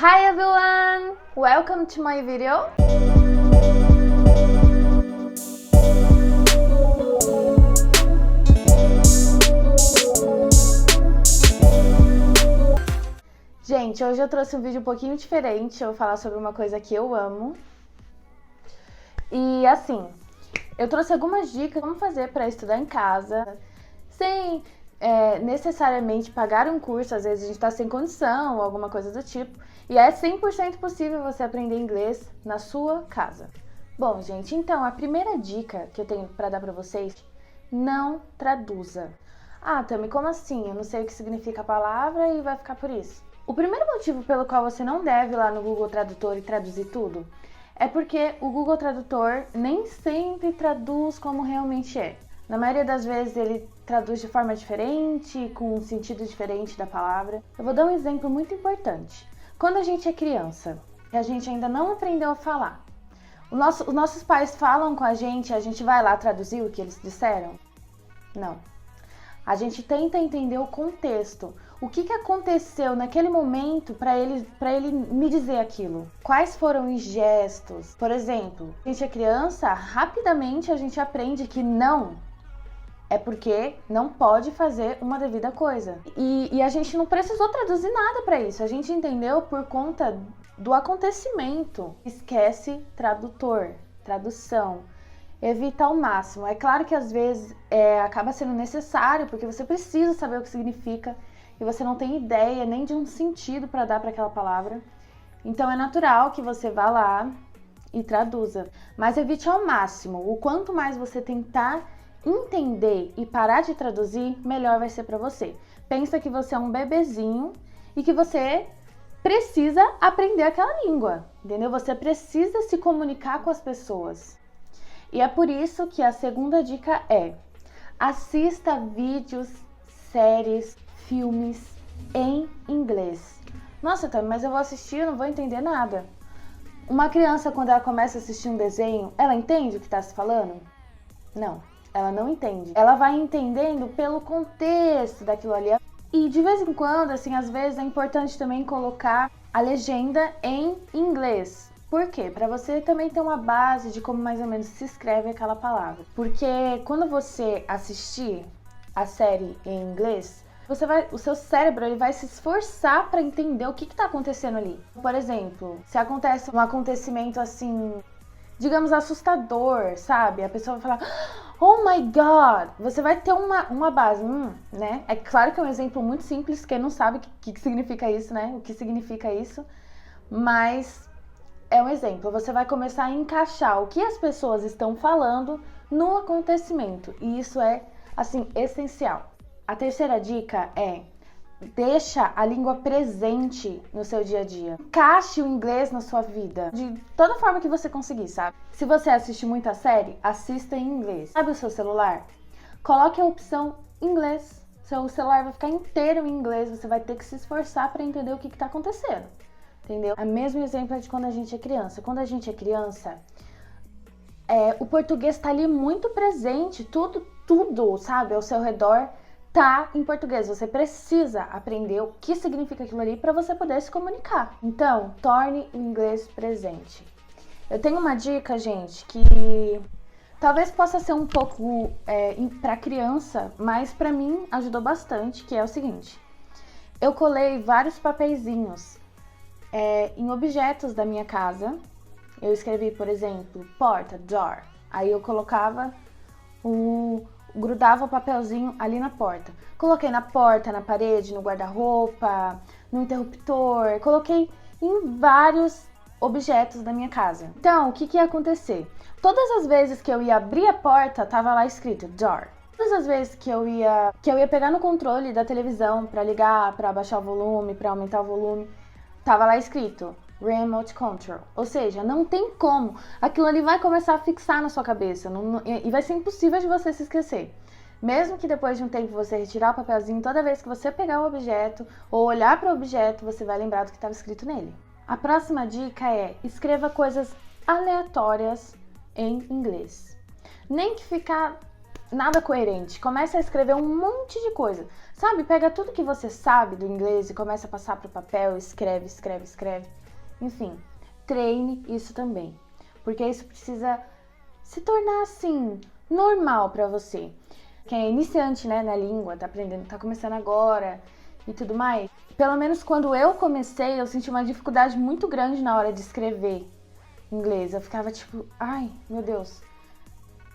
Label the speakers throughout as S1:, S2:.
S1: Hi everyone! Welcome to my video! Gente, hoje eu trouxe um vídeo um pouquinho diferente, eu vou falar sobre uma coisa que eu amo. E assim, eu trouxe algumas dicas como fazer para estudar em casa, sem necessariamente pagar um curso, às vezes a gente está sem condição ou alguma coisa do tipo. E é 100% possível você aprender inglês na sua casa. Bom, gente, então a primeira dica que eu tenho para dar para vocês, não traduza. Ah, Tami, como assim? Eu não sei o que significa a palavra e vai ficar por isso. O primeiro motivo pelo qual você não deve ir lá no Google Tradutor e traduzir tudo é porque o Google Tradutor nem sempre traduz como realmente é. Na maioria das vezes ele traduz de forma diferente, com um sentido diferente da palavra. Eu vou dar um exemplo muito importante. Quando a gente é criança e a gente ainda não aprendeu a falar, os nossos pais falam com a gente vai lá traduzir o que eles disseram? Não. A gente tenta entender o contexto. O que aconteceu naquele momento para ele me dizer aquilo? Quais foram os gestos? Por exemplo, a gente é criança, rapidamente a gente aprende que não é porque não pode fazer uma devida coisa. E a gente não precisou traduzir nada para isso. A gente entendeu por conta do acontecimento. Esquece tradutor, tradução. Evita ao máximo. É claro que às vezes acaba sendo necessário, porque você precisa saber o que significa e você não tem ideia nem de um sentido para dar para aquela palavra. Então é natural que você vá lá e traduza. Mas evite ao máximo. O quanto mais você tentar entender e parar de traduzir, melhor vai ser para você. Pensa que você é um bebezinho e que você precisa aprender aquela língua, entendeu? Você precisa se comunicar com as pessoas. E é por isso que a segunda dica é: assista vídeos, séries, filmes em inglês. Nossa, Tami, mas eu vou assistir e não vou entender nada. Uma criança, quando ela começa a assistir um desenho, ela entende o que está se falando? Não, ela não entende. Ela vai entendendo pelo contexto daquilo ali. E de vez em quando, assim, às vezes é importante também colocar a legenda em inglês. Por quê? Para você também ter uma base de como mais ou menos se escreve aquela palavra. Porque quando você assistir a série em inglês, o seu cérebro ele vai se esforçar para entender o que está acontecendo ali. Por exemplo, se acontece um acontecimento assim, digamos, assustador, sabe? A pessoa vai falar, oh my God! Você vai ter uma base, né? É claro que é um exemplo muito simples, quem não sabe o que significa isso, né? O que significa isso, mas é um exemplo. Você vai começar a encaixar o que as pessoas estão falando no acontecimento. E isso é, assim, essencial. A terceira dica é: deixa a língua presente no seu dia a dia. Encaixe o inglês na sua vida de toda forma que você conseguir, sabe? Se você assiste muita série, assista em inglês. Sabe o seu celular? Coloque a opção inglês. Seu celular vai ficar inteiro em inglês. Você vai ter que se esforçar para entender o que está acontecendo. Entendeu? O mesmo exemplo é de quando a gente é criança. Quando a gente é criança, o português está ali muito presente. Tudo, sabe, ao seu redor tá em português. Você precisa aprender o que significa aquilo ali para você poder se comunicar. Então, torne o inglês presente. Eu tenho uma dica, gente, que talvez possa ser um pouco para criança, mas para mim ajudou bastante, que é o seguinte: eu colei vários papeizinhos em objetos da minha casa. Eu escrevi, por exemplo, porta, door. Aí eu grudava o papelzinho ali na porta. Coloquei na porta, na parede, no guarda-roupa, no interruptor. Coloquei em vários objetos da minha casa. Então, o que ia acontecer? Todas as vezes que eu ia abrir a porta, tava lá escrito door. Todas as vezes que eu ia pegar no controle da televisão para ligar, para abaixar o volume, para aumentar o volume, tava lá escrito Remote Control. Ou seja, não tem como. Aquilo ali vai começar a fixar na sua cabeça e vai ser impossível de você se esquecer. Mesmo que depois de um tempo você retirar o papelzinho, toda vez que você pegar o objeto ou olhar para o objeto, você vai lembrar do que estava escrito nele. A próxima dica é: escreva coisas aleatórias em inglês. Nem que ficar nada coerente. Começa a escrever um monte de coisa. Sabe? Pega tudo que você sabe do inglês e começa a passar pro papel, escreve. Enfim, treine isso também. Porque isso precisa se tornar, assim, normal pra você. Quem é iniciante, né, na língua, tá aprendendo, tá começando agora e tudo mais. Pelo menos quando eu comecei, eu senti uma dificuldade muito grande na hora de escrever inglês. Eu ficava tipo, ai, meu Deus.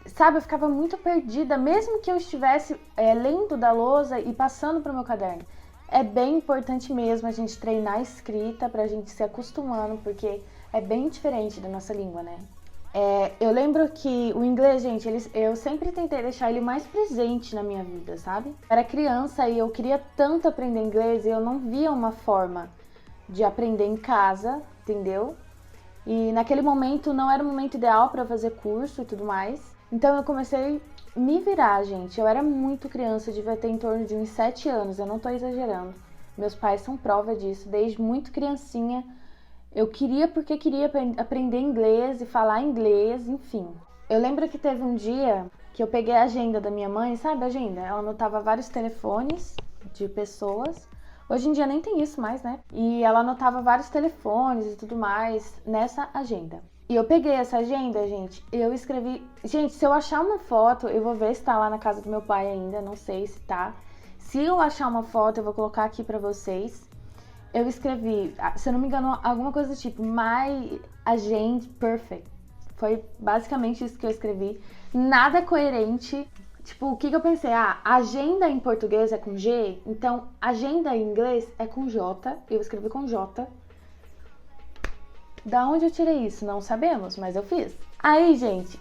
S1: Sabe, eu ficava muito perdida, mesmo que eu estivesse lendo da lousa e passando pro meu caderno. É bem importante mesmo a gente treinar a escrita pra gente se acostumando, porque é bem diferente da nossa língua, né? Eu lembro que o inglês, gente, eu sempre tentei deixar ele mais presente na minha vida, sabe? Eu era criança e eu queria tanto aprender inglês e eu não via uma forma de aprender em casa, entendeu? E naquele momento não era o momento ideal para fazer curso e tudo mais. Então eu comecei a me virar, gente. Eu era muito criança, eu devia ter em torno de uns 7 anos, eu não tô exagerando. Meus pais são prova disso, desde muito criancinha. Eu queria porque queria aprender inglês e falar inglês, enfim. Eu lembro que teve um dia que eu peguei a agenda da minha mãe, sabe a agenda? Ela anotava vários telefones de pessoas. Hoje em dia nem tem isso mais, né? E ela anotava vários telefones e tudo mais nessa agenda. E eu peguei essa agenda, gente, eu escrevi... Gente, se eu achar uma foto, eu vou ver se tá lá na casa do meu pai ainda, não sei se tá. Se eu achar uma foto, eu vou colocar aqui pra vocês. Eu escrevi, se eu não me engano, alguma coisa do tipo, My Agenda Perfect. Foi basicamente isso que eu escrevi. Nada coerente. Tipo, o que eu pensei? Agenda em português é com G, então agenda em inglês é com J. Eu escrevi com J. Da onde eu tirei isso? Não sabemos, mas eu fiz. Aí, gente,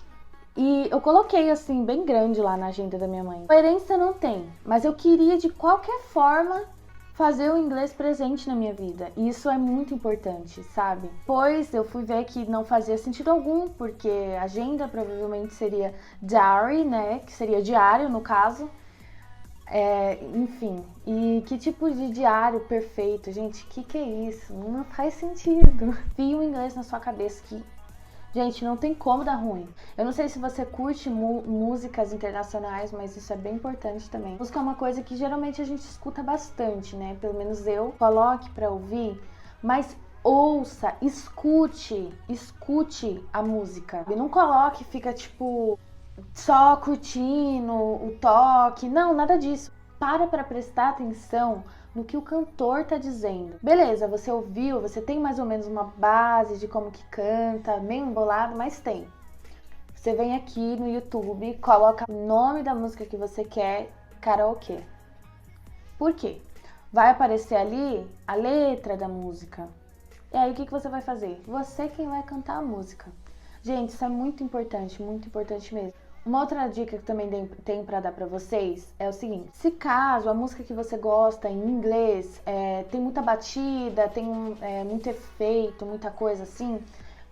S1: e eu coloquei assim, bem grande lá na agenda da minha mãe. Coerência não tem, mas eu queria de qualquer forma fazer o inglês presente na minha vida. E isso é muito importante, sabe? Pois eu fui ver que não fazia sentido algum, porque agenda provavelmente seria diary, né? Que seria diário, no caso. Enfim, e que tipo de diário perfeito? Gente, que é isso? Não faz sentido. Fia o inglês na sua cabeça que... Gente, não tem como dar ruim. Eu não sei se você curte músicas internacionais, mas isso é bem importante também. Música é uma coisa que geralmente a gente escuta bastante, né? Pelo menos eu coloque pra ouvir, mas ouça, escute a música. E não coloque e fica tipo só curtindo o toque. Não, nada disso. Para prestar atenção no que o cantor tá dizendo. Beleza, você ouviu, você tem mais ou menos uma base de como que canta, meio embolado, mas tem. Você vem aqui no YouTube, coloca o nome da música que você quer, karaokê. Por quê? Vai aparecer ali a letra da música. E aí o que você vai fazer? Você quem vai cantar a música. Gente, isso é muito importante mesmo. Uma outra dica que também tem pra dar pra vocês é o seguinte: se caso a música que você gosta em inglês tem muita batida, tem muito efeito, muita coisa assim,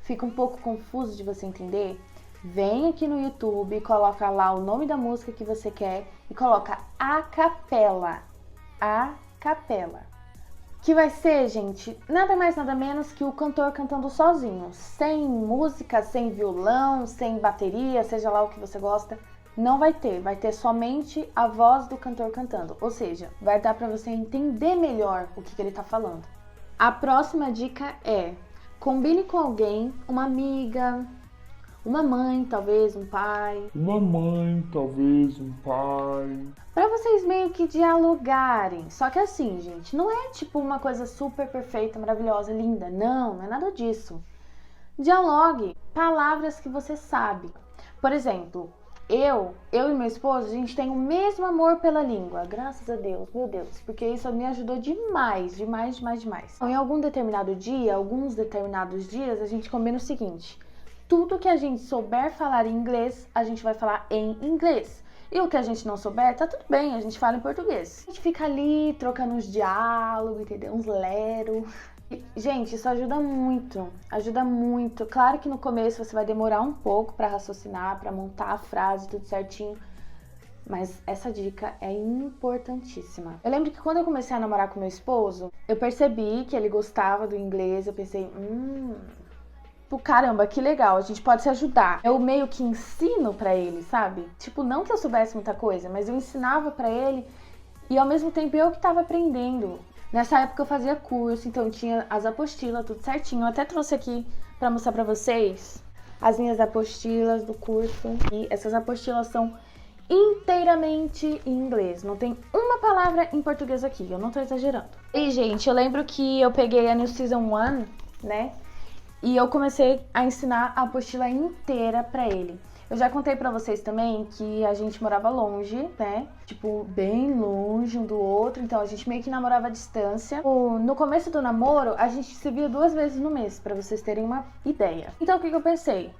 S1: fica um pouco confuso de você entender, vem aqui no YouTube, coloca lá o nome da música que você quer e coloca a capela. A capela. Que vai ser, gente, nada mais nada menos que o cantor cantando sozinho, sem música, sem violão, sem bateria, seja lá o que você gosta, não vai ter somente a voz do cantor cantando, ou seja, vai dar pra você entender melhor o que ele tá falando. A próxima dica é: combine com alguém, uma amiga, uma mãe, talvez, um pai. Pra vocês meio que dialogarem. Só que assim, gente, não é tipo uma coisa super perfeita, maravilhosa, linda. Não é nada disso. Dialogue palavras que você sabe. Por exemplo, eu e meu esposo, a gente tem o mesmo amor pela língua. Graças a Deus, meu Deus. Porque isso me ajudou demais. Então, em alguns determinados dias, a gente combina o seguinte: tudo que a gente souber falar em inglês, a gente vai falar em inglês. E o que a gente não souber, tá tudo bem, a gente fala em português. A gente fica ali trocando uns diálogos, entendeu? Uns lero. E, gente, isso ajuda muito. Claro que no começo você vai demorar um pouco pra raciocinar, pra montar a frase, tudo certinho. Mas essa dica é importantíssima. Eu lembro que quando eu comecei a namorar com meu esposo, eu percebi que ele gostava do inglês, eu pensei, tipo, caramba, que legal, a gente pode se ajudar. Eu meio que ensino pra ele, sabe? Tipo, não que eu soubesse muita coisa, mas eu ensinava pra ele e ao mesmo tempo eu que tava aprendendo. Nessa época eu fazia curso, então tinha as apostilas, tudo certinho. Eu até trouxe aqui pra mostrar pra vocês as minhas apostilas do curso. E essas apostilas são inteiramente em inglês. Não tem uma palavra em português aqui, eu não tô exagerando. E, gente, eu lembro que eu peguei a New Season 1, né? E eu comecei a ensinar a apostila inteira pra ele. Eu já contei pra vocês também que a gente morava longe, né? Tipo, bem longe um do outro. Então, a gente meio que namorava à distância. No começo do namoro, a gente se via 2 vezes no mês, pra vocês terem uma ideia. Então, o que eu pensei?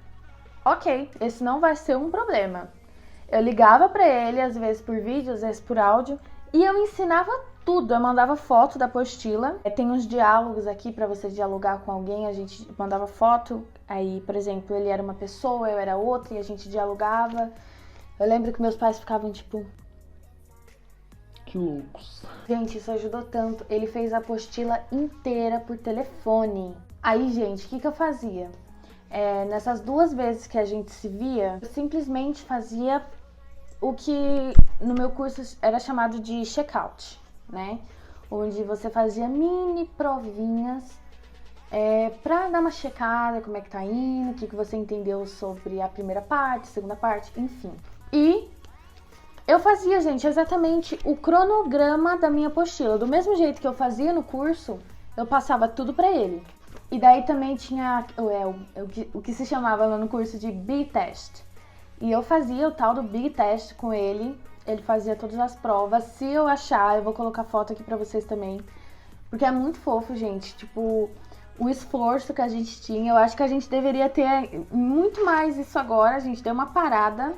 S1: Ok, esse não vai ser um problema. Eu ligava pra ele, às vezes por vídeo, às vezes por áudio. E eu ensinava tudo, eu mandava foto da apostila. Tem uns diálogos aqui pra você dialogar com alguém, a gente mandava foto. Aí, por exemplo, ele era uma pessoa, eu era outra e a gente dialogava. Eu lembro que meus pais ficavam tipo... que loucos. Gente, isso ajudou tanto. Ele fez a apostila inteira por telefone. Aí, gente, o que eu fazia? Nessas 2 vezes que a gente se via, eu simplesmente fazia o que no meu curso era chamado de check-out, né? Onde você fazia mini provinhas pra dar uma checada, como é que tá indo, o que você entendeu sobre a primeira parte, segunda parte, enfim. E eu fazia, gente, exatamente o cronograma da minha apostila. Do mesmo jeito que eu fazia no curso, eu passava tudo pra ele. E daí também tinha o que se chamava lá no curso de B-Test. E eu fazia o tal do B-Test com ele. Ele fazia todas as provas. Se eu achar, eu vou colocar foto aqui pra vocês também. Porque é muito fofo, gente. Tipo, o esforço que a gente tinha. Eu acho que a gente deveria ter muito mais isso agora. A gente deu uma parada.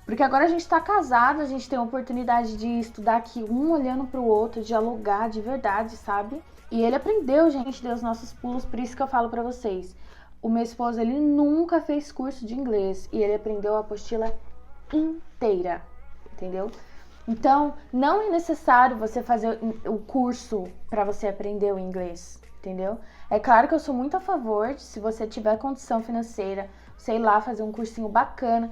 S1: Porque agora a gente tá casado, a gente tem a oportunidade de estudar aqui um olhando pro outro, dialogar de verdade, sabe? E ele aprendeu, gente, deu os nossos pulos, por isso que eu falo pra vocês. O meu esposo, ele nunca fez curso de inglês e ele aprendeu a apostila inteira, entendeu? Então, não é necessário você fazer o curso pra você aprender o inglês, entendeu? É claro que eu sou muito a favor de, se você tiver condição financeira, sei lá, fazer um cursinho bacana,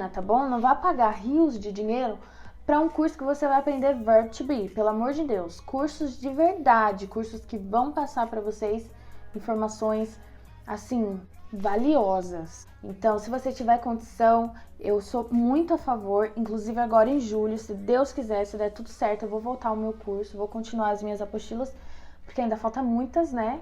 S1: tá bom? Não vá pagar rios de dinheiro para um curso que você vai aprender verb to be, pelo amor de Deus. Cursos de verdade, cursos que vão passar para vocês informações, assim, valiosas. Então, se você tiver condição, eu sou muito a favor. Inclusive agora em julho, se Deus quiser, se der tudo certo, eu vou voltar ao meu curso, vou continuar as minhas apostilas, porque ainda falta muitas, né?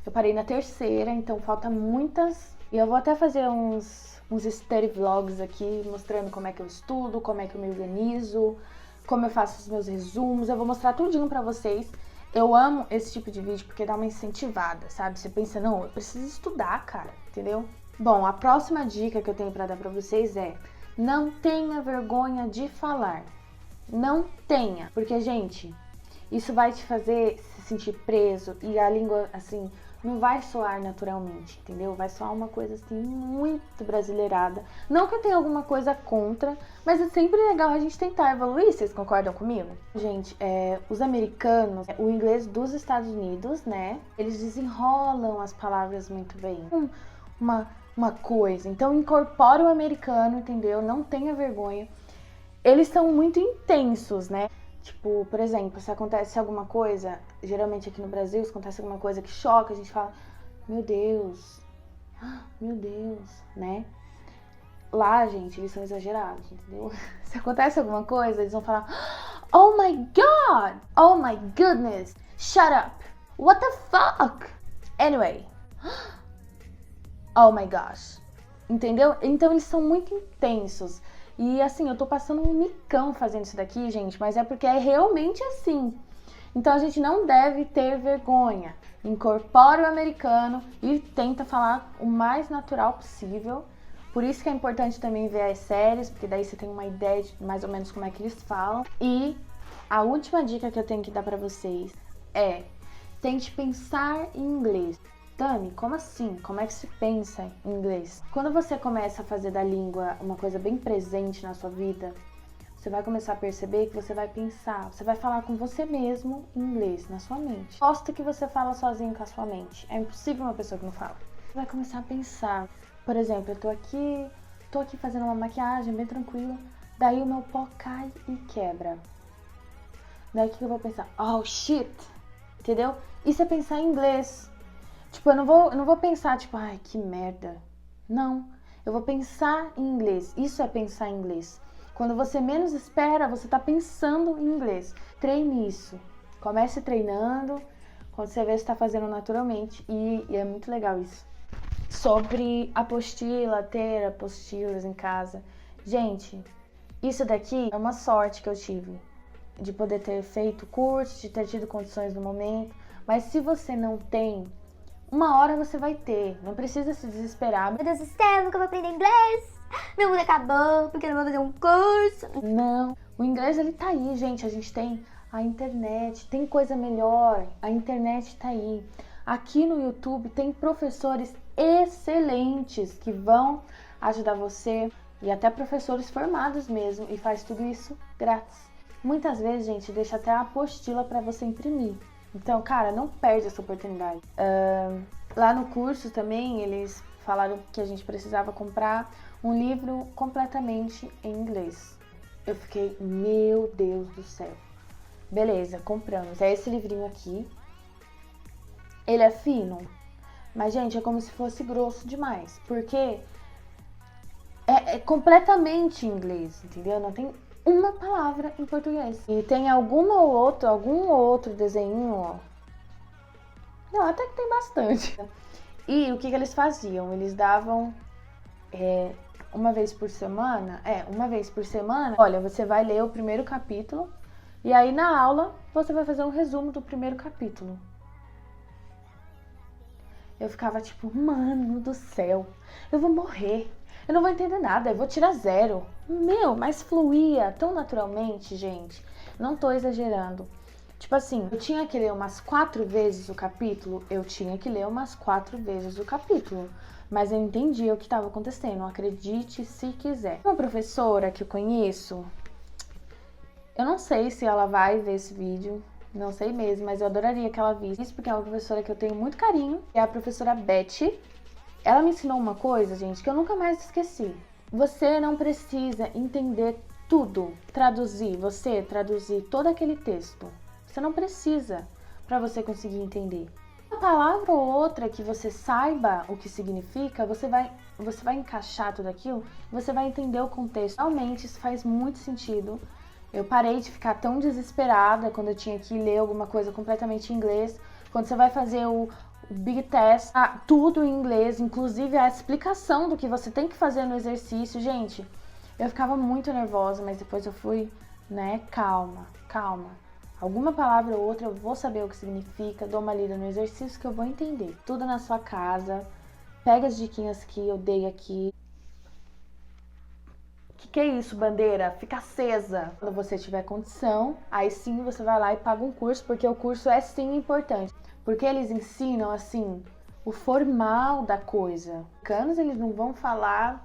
S1: Eu parei na 3ª, então falta muitas. E eu vou até fazer uns study vlogs aqui, mostrando como é que eu estudo, como é que eu me organizo, como eu faço os meus resumos. Eu vou mostrar tudinho pra vocês. Eu amo esse tipo de vídeo porque dá uma incentivada, sabe? Você pensa, não, eu preciso estudar, cara, entendeu? Bom, a próxima dica que eu tenho pra dar pra vocês é: não tenha vergonha de falar. Não tenha. Porque, gente, isso vai te fazer se sentir preso e a língua, assim, não vai soar naturalmente, entendeu? Vai soar uma coisa, assim, muito brasileirada. Não que eu tenha alguma coisa contra, mas é sempre legal a gente tentar evoluir, vocês concordam comigo? Gente, os americanos, o inglês dos Estados Unidos, né? Eles desenrolam as palavras muito bem. Uma coisa. Então, incorpora o americano, entendeu? Não tenha vergonha. Eles são muito intensos, né? Tipo, por exemplo, se acontece alguma coisa, geralmente aqui no Brasil, se acontece alguma coisa que choca, a gente fala, meu Deus, né? Lá, gente, eles são exagerados, entendeu? Se acontece alguma coisa, eles vão falar, oh my God, oh my goodness, shut up, what the fuck? Anyway, oh my gosh, entendeu? Então eles são muito intensos. E assim, eu tô passando um micão fazendo isso daqui, gente, mas é porque é realmente assim. Então a gente não deve ter vergonha. Incorpora o americano e tenta falar o mais natural possível. Por isso que é importante também ver as séries, porque daí você tem uma ideia de mais ou menos como é que eles falam. E a última dica que eu tenho que dar pra vocês é: tente pensar em inglês. Tami, como assim? Como é que se pensa em inglês? Quando você começa a fazer da língua uma coisa bem presente na sua vida, você vai começar a perceber que você vai pensar, você vai falar com você mesmo em inglês, na sua mente. Gosta que você fala sozinho com a sua mente. É impossível uma pessoa que não fala. Você vai começar a pensar. Por exemplo, eu tô aqui fazendo uma maquiagem bem tranquila, daí o meu pó cai e quebra. Daí o que eu vou pensar? Oh, shit! Entendeu? Isso é pensar em inglês. Tipo, eu não vou pensar, tipo, ai, que merda. Não. Eu vou pensar em inglês. Isso é pensar em inglês. Quando você menos espera, você tá pensando em inglês. Treine isso. Comece treinando. Quando você vê, você tá fazendo naturalmente. E é muito legal isso. Sobre apostila, ter apostilas em casa. Gente, isso daqui é uma sorte que eu tive. De poder ter feito curso, de ter tido condições no momento. Mas se você não tem, uma hora você vai ter. Não precisa se desesperar.
S2: Meu Deus do céu, nunca vou aprender inglês. Meu mundo acabou, porque eu não vou fazer um curso.
S1: Não. O inglês, ele tá aí, gente. A gente tem a internet. Tem coisa melhor. A internet tá aí. Aqui no YouTube tem professores excelentes que vão ajudar você. E até professores formados mesmo. E faz tudo isso grátis. Muitas vezes, gente, deixa até a apostila para você imprimir. Então, cara, não perde essa oportunidade. Lá no curso também, eles falaram que a gente precisava comprar um livro completamente em inglês. Eu fiquei, meu Deus do céu. Beleza, compramos. É esse livrinho aqui. Ele é fino, mas, gente, é como se fosse grosso demais. Porque é completamente em inglês, entendeu? Não tem uma palavra em português. E tem algum outro desenho, ó. Não, até que tem bastante. E o que eles faziam? Eles davam uma vez por semana. Olha, você vai ler o primeiro capítulo. E aí na aula você vai fazer um resumo do primeiro capítulo. Eu ficava tipo, mano do céu, eu vou morrer. Eu não vou entender nada, eu vou tirar 0. Mas fluía tão naturalmente, gente. Não tô exagerando. Tipo assim, eu tinha que ler umas 4 vezes o capítulo. Mas eu entendia o que estava acontecendo. Acredite se quiser. Uma professora que eu conheço, eu não sei se ela vai ver esse vídeo. Não sei mesmo, mas eu adoraria que ela visse. Isso porque é uma professora que eu tenho muito carinho. É a professora Betty. Ela me ensinou uma coisa, gente, que eu nunca mais esqueci. Você não precisa entender tudo, traduzir todo aquele texto. Você não precisa para você conseguir entender. Uma palavra ou outra que você saiba o que significa, você vai encaixar tudo aquilo, você vai entender o contexto. Realmente isso faz muito sentido. Eu parei de ficar tão desesperada quando eu tinha que ler alguma coisa completamente em inglês. Quando você vai fazer o Big Test, tudo em inglês, inclusive a explicação do que você tem que fazer no exercício. Gente, eu ficava muito nervosa, mas depois eu fui, calma. Alguma palavra ou outra eu vou saber o que significa, dou uma lida no exercício que eu vou entender. Tudo na sua casa, pega as diquinhas que eu dei aqui. Que é isso, bandeira? Fica acesa. Quando você tiver condição, aí sim você vai lá e paga um curso, porque o curso é sim importante. Porque eles ensinam, assim, o formal da coisa. Os eles não vão falar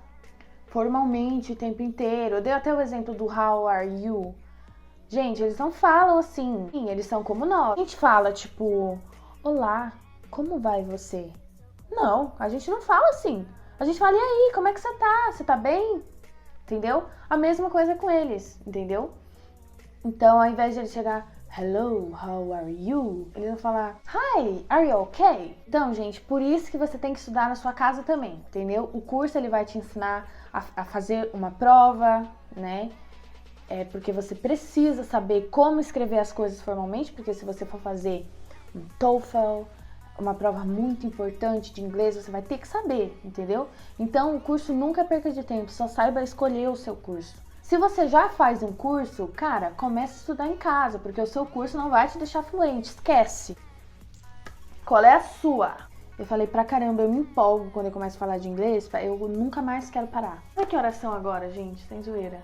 S1: formalmente o tempo inteiro. Eu dei até o exemplo do how are you. Gente, eles não falam assim. Eles são como nós. A gente fala, tipo, olá, como vai você? Não, a gente não fala assim. A gente fala, e aí, como é que você tá? Você tá bem? Entendeu? A mesma coisa com eles, entendeu? Então, ao invés de ele chegar, hello, how are you? Eles vão falar, hi, are you okay? Então, gente, por isso que você tem que estudar na sua casa também, entendeu? O curso, ele vai te ensinar a fazer uma prova, né? Porque você precisa saber como escrever as coisas formalmente, porque se você for fazer um TOEFL, uma prova muito importante de inglês, você vai ter que saber, entendeu? Então, o curso nunca é perca de tempo, só saiba escolher o seu curso. Se você já faz um curso, cara, comece a estudar em casa, porque o seu curso não vai te deixar fluente, esquece. Qual é a sua? Eu falei pra caramba, eu me empolgo quando eu começo a falar de inglês, eu nunca mais quero parar. Olha que horas são agora, gente, sem zoeira.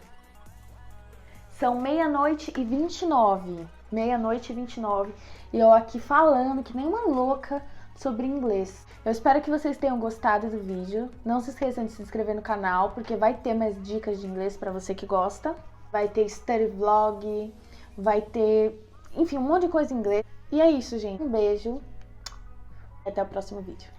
S1: São 00:29. 00:29. E eu aqui falando que nem uma louca sobre inglês. Eu espero que vocês tenham gostado do vídeo. Não se esqueçam de se inscrever no canal, porque vai ter mais dicas de inglês pra você que gosta. vai ter study vlog, vai ter, enfim, um monte de coisa em inglês. E é isso, gente. Um beijo. Até o próximo vídeo.